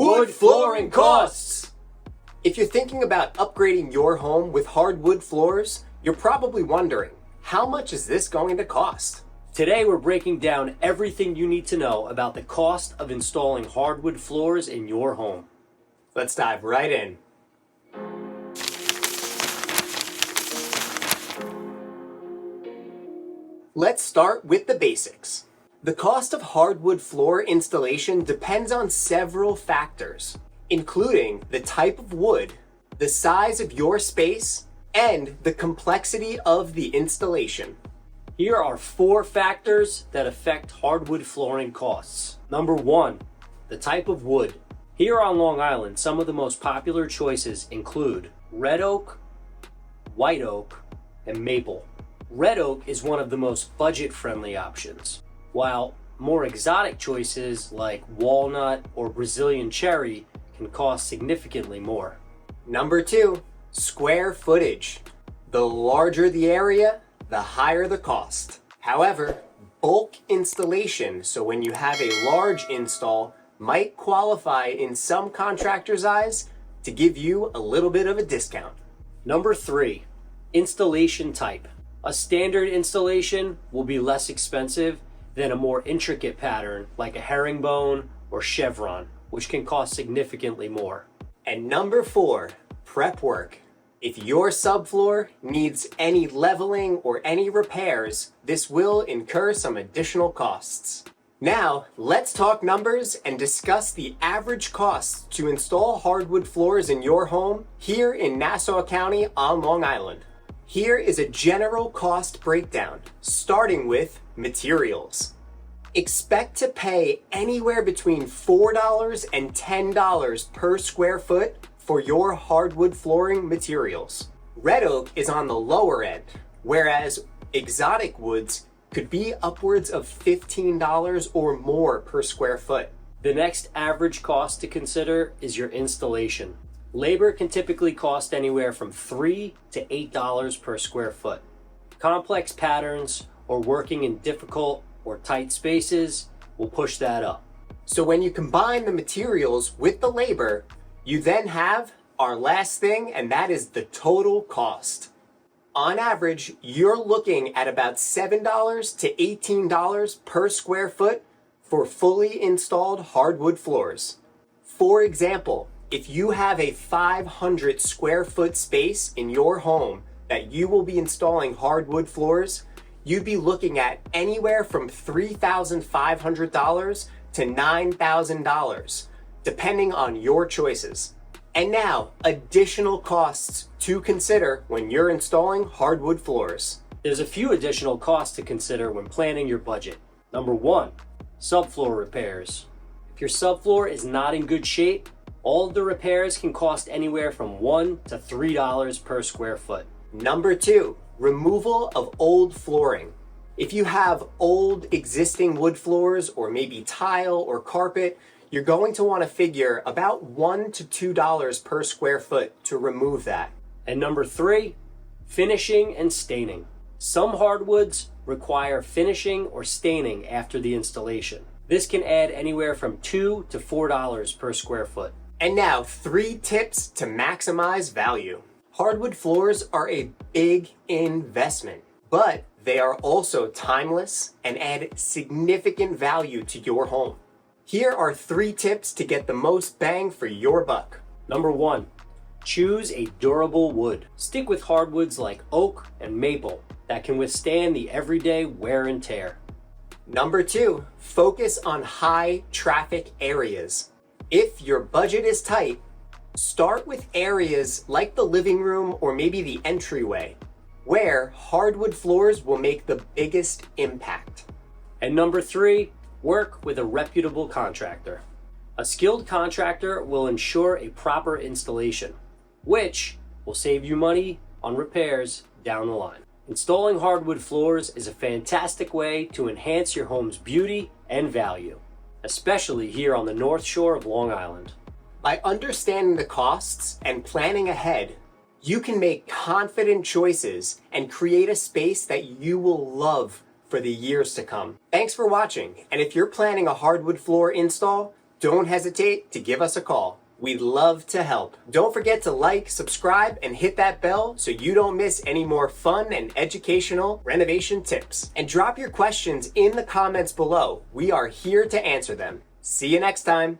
Hardwood flooring costs! If you're thinking about upgrading your home with hardwood floors, you're probably wondering, how much is this going to cost? Today we're breaking down everything you need to know about the cost of installing hardwood floors in your home. Let's dive right in. Let's start with the basics. The cost of hardwood floor installation depends on several factors, including the type of wood, the size of your space, and the complexity of the installation. Here are 4 factors that affect hardwood flooring costs. Number 1, the type of wood. Here on Long Island, some of the most popular choices include red oak, white oak, and maple. Red oak is one of the most budget-friendly options, while more exotic choices like walnut or Brazilian cherry can cost significantly more. Number 2, square footage. The larger the area, the higher the cost. However, bulk installation, so when you have a large install, might qualify in some contractors' eyes to give you a little bit of a discount. Number 3, installation type. A standard installation will be less expensive than a more intricate pattern like a herringbone or chevron, which can cost significantly more. And number 4, prep work. If your subfloor needs any leveling or any repairs, this will incur some additional costs. Now, let's talk numbers and discuss the average costs to install hardwood floors in your home here in Nassau County on Long Island. Here is a general cost breakdown, starting with materials. Expect to pay anywhere between $4 and $10 per square foot for your hardwood flooring materials. Red oak is on the lower end, whereas exotic woods could be upwards of $15 or more per square foot. The next average cost to consider is your installation. Labor can typically cost anywhere from $3 to $8 per square foot. Complex patterns or working in difficult or tight spaces will push that up. So when you combine the materials with the labor, you then have our last thing, and that is the total cost. On average, you're looking at about $7 to $18 per square foot for fully installed hardwood floors. For example, if you have a 500 square foot space in your home that you will be installing hardwood floors, you'd be looking at anywhere from $3,500 to $9,000, depending on your choices. And now, additional costs to consider when you're installing hardwood floors. There's a few additional costs to consider when planning your budget. Number 1, subfloor repairs. If your subfloor is not in good shape, all of the repairs can cost anywhere from $1 to $3 per square foot. Number 2, removal of old flooring. If you have old existing wood floors or maybe tile or carpet, you're going to want to figure about $1 to $2 per square foot to remove that. And number 3, finishing and staining. Some hardwoods require finishing or staining after the installation. This can add anywhere from $2 to $4 per square foot. And now, 3 tips to maximize value. Hardwood floors are a big investment, but they are also timeless and add significant value to your home. Here are 3 tips to get the most bang for your buck. Number 1, choose a durable wood. Stick with hardwoods like oak and maple that can withstand the everyday wear and tear. Number 2, focus on high traffic areas. If your budget is tight, start with areas like the living room or maybe the entryway, where hardwood floors will make the biggest impact. And number 3, work with a reputable contractor. A skilled contractor will ensure a proper installation, which will save you money on repairs down the line. Installing hardwood floors is a fantastic way to enhance your home's beauty and value, especially here on the North Shore of Long Island. By understanding the costs and planning ahead, you can make confident choices and create a space that you will love for the years to come. Thanks for watching, and if you're planning a hardwood floor install, don't hesitate to give us a call. We'd love to help. Don't forget to like, subscribe, and hit that bell so you don't miss any more fun and educational renovation tips. And drop your questions in the comments below. We are here to answer them. See you next time.